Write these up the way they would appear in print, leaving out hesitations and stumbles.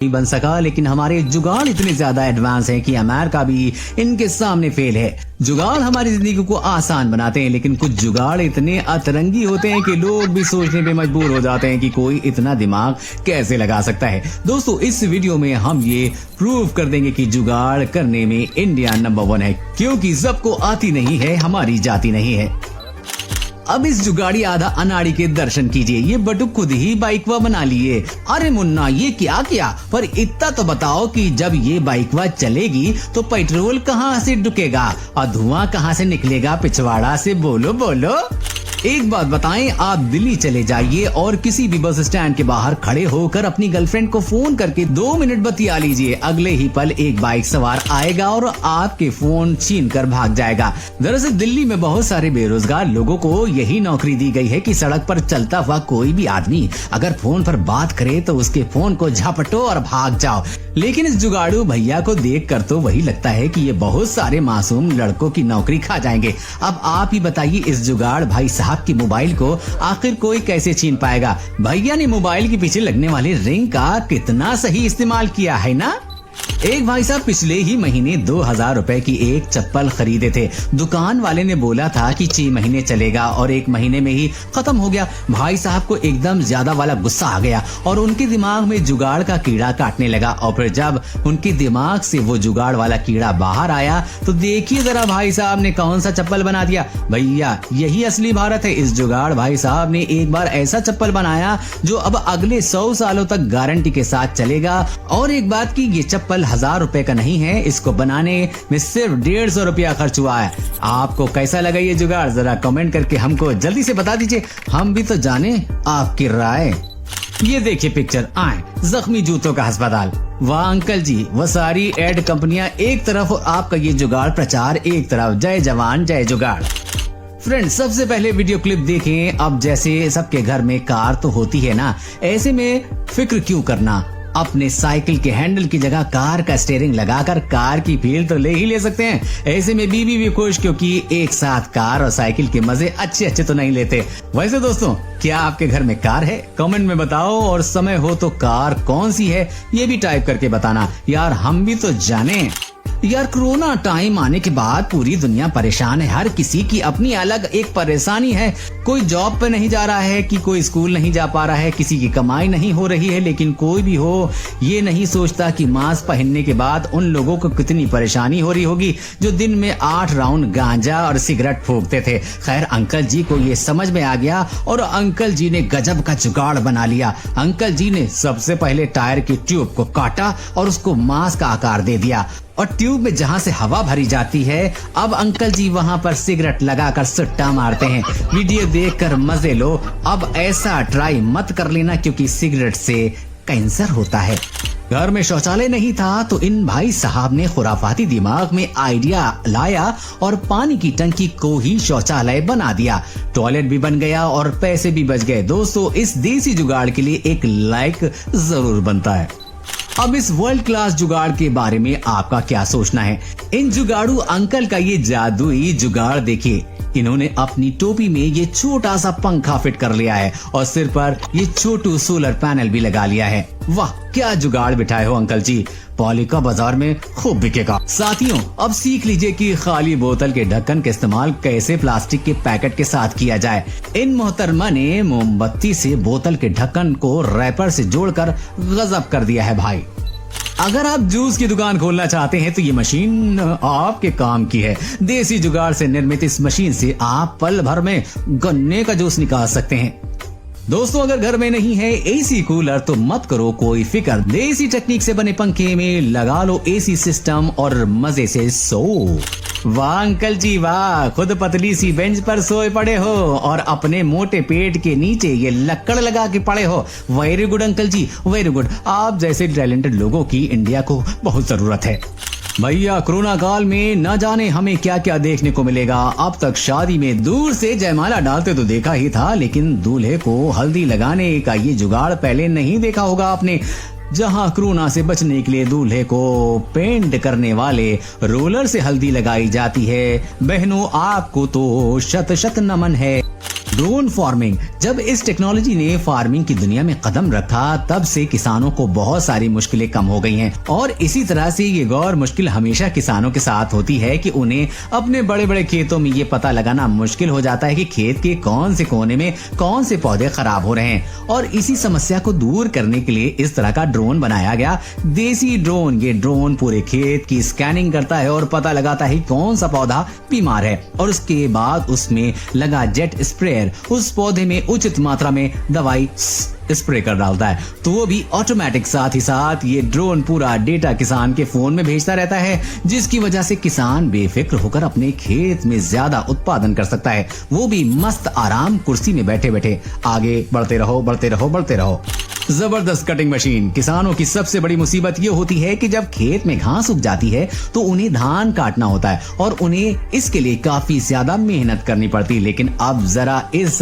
नहीं बन सका, लेकिन हमारे जुगाड़ इतने ज्यादा एडवांस हैं कि अमेरिका भी इनके सामने फेल है। जुगाड़ हमारी जिंदगी को आसान बनाते हैं, लेकिन कुछ जुगाड़ इतने अतरंगी होते हैं कि लोग भी सोचने पे मजबूर हो जाते हैं कि कोई इतना दिमाग कैसे लगा सकता है। दोस्तों, इस वीडियो में हम ये प्रूव कर देंगे कि जुगाड़ करने में इंडिया नंबर 1 है, क्योंकि सबको आती नहीं है, हमारी जाती नहीं है। अब इस जुगाड़ी आधा अनाड़ी के दर्शन कीजिए। ये बटुक खुद ही बाइकवा बना लिए। अरे मुन्ना, ये क्या किया? पर इतना तो बताओ कि जब ये बाइकवा चलेगी तो पेट्रोल कहाँ से ढुकेगा और धुआं कहाँ से निकलेगा पिछवाड़ा से? बोलो बोलो। एक बात बताएं, आप दिल्ली चले जाइए और किसी भी बस स्टैंड के बाहर खड़े होकर अपनी गर्लफ्रेंड को फोन करके 2 मिनट बतिया लीजिए। अगले ही पल एक बाइक सवार आएगा और आपके फोन छीन कर भाग जाएगा। दरअसल दिल्ली में बहुत सारे बेरोजगार लोगों को यही नौकरी दी गई है कि सड़क पर चलता हुआ कोई भी आदमी अगर फोन पर बात करे तो उसके फोन को झपटो और भाग जाओ। लेकिन इस जुगाड़ू भैया को देख कर तो वही लगता है कि ये बहुत सारे मासूम लड़कों की नौकरी खा जाएंगे। अब आप ही बताइए, इस जुगाड़ भाई साहब की मोबाइल को आखिर कोई कैसे छीन पाएगा? भैया ने मोबाइल के पीछे लगने वाले रिंग का कितना सही इस्तेमाल किया है ना। एक भाई साहब पिछले ही महीने 2000 रुपए की एक चप्पल खरीदे थे। दुकान वाले ने बोला था कि 6 महीने चलेगा और 1 महीने में ही खत्म हो गया। भाई साहब को एकदम ज्यादा वाला गुस्सा आ गया और उनके दिमाग में जुगाड़ का कीड़ा काटने लगा। और फिर जब उनके दिमाग से वो जुगाड़ वाला कीड़ा बाहर आया तो देखिए जरा भाई साहब ने कौन सा चप्पल बना दिया। भैया, यही असली भारत है। इस जुगाड़ भाई साहब ने एक बार ऐसा चप्पल बनाया जो अब अगले 100 सालों तक गारंटी के साथ चलेगा। और एक बात की, ये चप्पल 1000 रुपए का नहीं है, इसको बनाने में सिर्फ 150 रुपया खर्च हुआ है। आपको कैसा लगा ये जुगाड़? जरा कमेंट करके हमको जल्दी से बता दीजिए, हम भी तो जाने आपकी राय। ये देखिए पिक्चर, आए जख्मी जूतों का अस्पताल। वाह अंकल जी, वो सारी एड कंपनियां एक तरफ और आपका ये जुगाड़ प्रचार एक तरफ। जय जवान जय जुगाड़। फ्रेंड्स, सबसे पहले वीडियो क्लिप देखें। अब जैसे सबके घर में कार तो होती है ना, ऐसे में फिक्र क्यों करना? अपने साइकिल के हैंडल की जगह कार का स्टीयरिंग लगाकर कार की फील तो ले ही ले सकते हैं। ऐसे में बीवी भी खुश, क्योंकि एक साथ कार और साइकिल के मजे अच्छे तो नहीं लेते। वैसे दोस्तों, क्या आपके घर में कार है? कमेंट में बताओ, और समय हो तो कार कौन सी है ये भी टाइप करके बताना यार, हम भी तो जाने। यार, कोरोना टाइम आने के बाद पूरी दुनिया परेशान है। हर किसी की अपनी अलग एक परेशानी है। कोई जॉब पे नहीं जा रहा है, कि कोई स्कूल नहीं जा पा रहा है, किसी की कमाई नहीं हो रही है। लेकिन कोई भी हो, ये नहीं सोचता कि मास्क पहनने के बाद उन लोगों को कितनी परेशानी हो रही होगी जो दिन में 8 राउंड गांजा और सिगरेट फूंकते थे। खैर, अंकल जी को ये समझ में आ गया और अंकल जी ने गजब का जुगाड़ बना लिया। अंकल जी ने सबसे पहले टायर की ट्यूब को काटा और उसको मास्क का आकार दे दिया, और ट्यूब में जहां से हवा भरी जाती है, अब अंकल जी वहां पर सिगरेट लगाकर सुट्टा मारते हैं। वीडियो देखकर मजे लो। अब ऐसा ट्राई मत कर लेना, क्योंकि सिगरेट से कैंसर होता है। घर में शौचालय नहीं था तो इन भाई साहब ने खुराफाती दिमाग में आइडिया लाया और पानी की टंकी को ही शौचालय बना दिया। टॉयलेट भी बन गया और पैसे भी बच गए। दोस्तों, इस देसी जुगाड़ के लिए एक लाइक जरूर बनता है। अब इस वर्ल्ड क्लास जुगाड़ के बारे में आपका क्या सोचना है? इन जुगाड़ू अंकल का ये जादुई जुगाड़ देखिए। इन्होंने अपनी टोपी में ये छोटा सा पंखा फिट कर लिया है और सिर पर ये छोटू सोलर पैनल भी लगा लिया है। वाह, क्या जुगाड़ बिठाए हो अंकल जी। पालिका बाजार में खूब बिकेगा। साथियों, अब सीख लीजिए कि खाली बोतल के ढक्कन का इस्तेमाल कैसे प्लास्टिक के पैकेट के साथ किया जाए। इन मोहतरमा ने मोमबत्ती से बोतल के ढक्कन को रैपर से जोड़कर गजब कर दिया है भाई। अगर आप जूस की दुकान खोलना चाहते हैं तो ये मशीन आपके काम की है। देसी जुगाड़ से निर्मित इस मशीन से आप पल भर में गन्ने का जूस निकाल सकते हैं। दोस्तों, अगर घर में नहीं है एसी कूलर तो मत करो कोई फिक्र। देसी टेक्निक से बने पंखे में लगा लो एसी सिस्टम और मजे से सो। वाह अंकल जी वाह, खुद पतली सी बेंच पर सोए पड़े हो और अपने मोटे पेट के नीचे ये लक्कड़ लगा के पड़े हो। वेरी गुड अंकल जी, वेरी गुड। आप जैसे टैलेंटेड लोगों की इंडिया को बहुत जरूरत है। भैया, कोरोना काल में न जाने हमें क्या क्या देखने को मिलेगा। अब तक शादी में दूर से जयमाला डालते तो देखा ही था, लेकिन दूल्हे को हल्दी लगाने का ये जुगाड़ पहले नहीं देखा होगा आपने। जहां कोरोना से बचने के लिए दूल्हे को पेंट करने वाले रोलर से हल्दी लगाई जाती है। बहनों, आपको तो शत शत नमन है। Drone farming. जब इस टेक्नोलॉजी ने फार्मिंग की दुनिया में कदम रखा तब से किसानों को बहुत सारी मुश्किलें कम हो गई हैं और इसी तरह से ये गौर मुश्किल हमेशा किसानों के साथ होती है कि उन्हें अपने बड़े बड़े खेतों में ये पता लगाना मुश्किल हो जाता है कि खेत के कौन से कोने में कौन से पौधे खराब हो रहे हैं और इसी समस्या को दूर करने के लिए इस तरह का ड्रोन बनाया गया, देसी ड्रोन। ये ड्रोन पूरे खेत की स्कैनिंग करता है और पता लगाता है कौन सा पौधा बीमार है और उसके बाद उसमें लगा जेट स्प्रेयर उस पौधे में उचित मात्रा में दवाई स्प्रे कर डालता है, तो वो भी ऑटोमेटिक। साथ ही साथ ये ड्रोन पूरा डेटा किसान के फोन में भेजता रहता है, जिसकी वजह से किसान बेफिक्र होकर अपने खेत में ज्यादा उत्पादन कर सकता है, वो भी मस्त आराम कुर्सी में बैठे बैठे। आगे बढ़ते रहो, बढ़ते रहो, बढ़ते रहो। जबरदस्त कटिंग मशीन। किसानों की सबसे बड़ी मुसीबत ये होती है कि जब खेत में घास उग जाती है तो उन्हें धान काटना होता है और उन्हें इसके लिए काफी ज्यादा मेहनत करनी पड़ती है। लेकिन अब जरा इस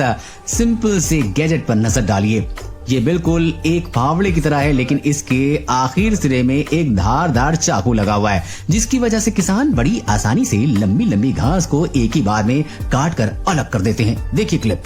सिंपल से गैजेट पर नजर डालिए। ये बिल्कुल एक फावड़े की तरह है, लेकिन इसके आखिर सिरे में एक धारदार चाकू लगा हुआ है, जिसकी वजह से किसान बड़ी आसानी से लंबी लंबी घास को एक ही बार में काट कर अलग कर देते हैं। देखिए क्लिप।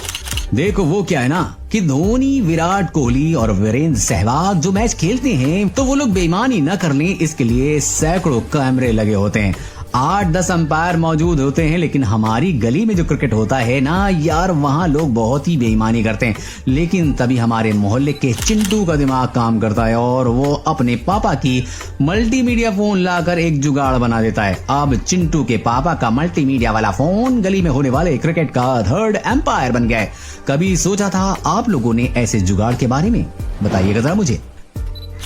देखो वो क्या है ना कि धोनी, विराट कोहली और वीरेंद्र सहवाग जो मैच खेलते हैं तो वो लोग बेईमानी न कर लें इसके लिए सैकड़ों कैमरे लगे होते हैं, 8-10 अंपायर मौजूद होते हैं। लेकिन हमारी गली में जो क्रिकेट होता है ना यार, वहां लोग बहुत ही बेईमानी करते हैं। लेकिन तभी हमारे मोहल्ले के चिंटू का दिमाग काम करता है और वो अपने पापा की मल्टीमीडिया फोन लाकर एक जुगाड़ बना देता है। अब चिंटू के पापा का मल्टीमीडिया वाला फोन गली में होने वाले क्रिकेट का 3rd एम्पायर बन गया है। कभी सोचा था आप लोगों ने ऐसे जुगाड़ के बारे में? बताइएगा जरा मुझे।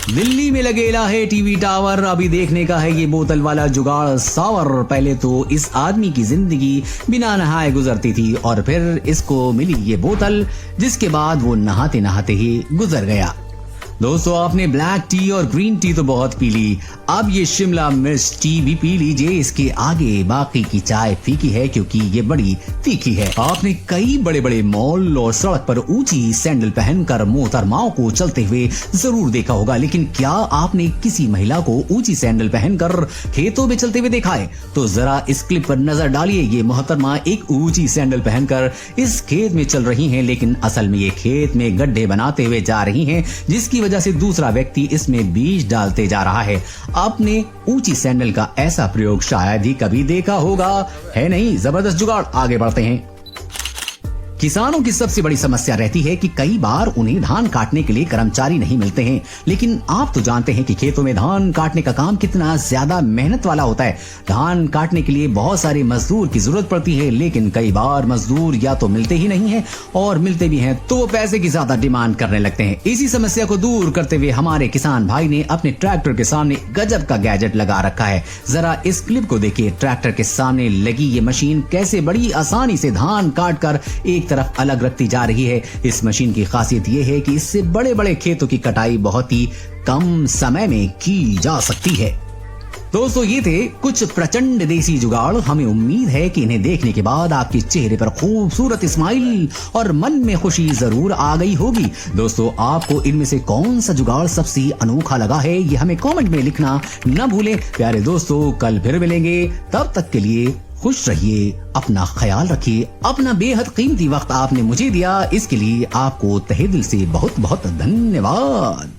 दिल्ली में लगेला है टीवी टावर, अभी देखने का है ये बोतल वाला जुगाड़ सावर। पहले तो इस आदमी की जिंदगी बिना नहाए गुजरती थी और फिर इसको मिली ये बोतल, जिसके बाद वो नहाते नहाते ही गुजर गया। दोस्तों आपने ब्लैक टी और ग्रीन टी तो बहुत पी ली, अब ये शिमला मिर्च टी भी पी लीजिए। इसके आगे बाकी की चाय फीकी है क्योंकि ये बड़ी तीखी है। आपने कई बड़े बड़े मॉल और सड़क पर ऊंची सैंडल पहनकर मोहतरमाओं को चलते हुए जरूर देखा होगा, लेकिन क्या आपने किसी महिला को ऊंची सैंडल पहनकर खेतों में चलते हुए देखा है? तो जरा इस क्लिप पर नजर डालिए। ये मोहतरमा एक ऊंची सैंडल पहनकर इस खेत में चल रही हैं, लेकिन असल में ये खेत में गड्ढे बनाते हुए जा रही हैं, जिसकी वजह से दूसरा व्यक्ति इसमें बीज डालते जा रहा है। आपने ऊंची सैंडल का ऐसा प्रयोग शायद ही कभी देखा होगा, है नहीं? जबरदस्त जुगाड़। आगे बढ़ते हैं। किसानों की सबसे बड़ी समस्या रहती है कि कई बार उन्हें धान काटने के लिए कर्मचारी नहीं मिलते हैं। लेकिन आप तो जानते हैं कि खेतों में धान काटने का काम कितना ज्यादा मेहनत वाला होता है। धान काटने के लिए बहुत सारे मजदूर की जरूरत पड़ती है, लेकिन कई बार मजदूर या तो मिलते ही नहीं है और मिलते भी हैं तो वो पैसे की ज्यादा डिमांड करने लगते हैं। इसी समस्या को दूर करते हुए हमारे किसान भाई ने अपने ट्रैक्टर के सामने गजब का गैजेट लगा रखा है। जरा इस क्लिप को देखिए। ट्रैक्टर के सामने लगी ये मशीन कैसे बड़ी आसानी से धान काट कर एक तरफ अलग रखती जा रही है। इस मशीन की खासियत यह है कि इससे बड़े बड़े खेतों की कटाई बहुत ही कम समय में की जा सकती है। दोस्तों ये थे कुछ प्रचंड देसी जुगाड़। हमें उम्मीद है कि इन्हें देखने के बाद आपके चेहरे पर खूबसूरत स्माइल और मन में खुशी जरूर आ गई होगी। दोस्तों आपको इनमें से कौन सा जुगाड़ सबसे अनोखा लगा है ये हमें कमेंट में लिखना न भूलें। प्यारे दोस्तों कल फिर मिलेंगे, तब तक के लिए खुश रहिए, अपना ख्याल रखिए। अपना बेहद कीमती वक्त आपने मुझे दिया, इसके लिए आपको तहे दिल से बहुत बहुत धन्यवाद।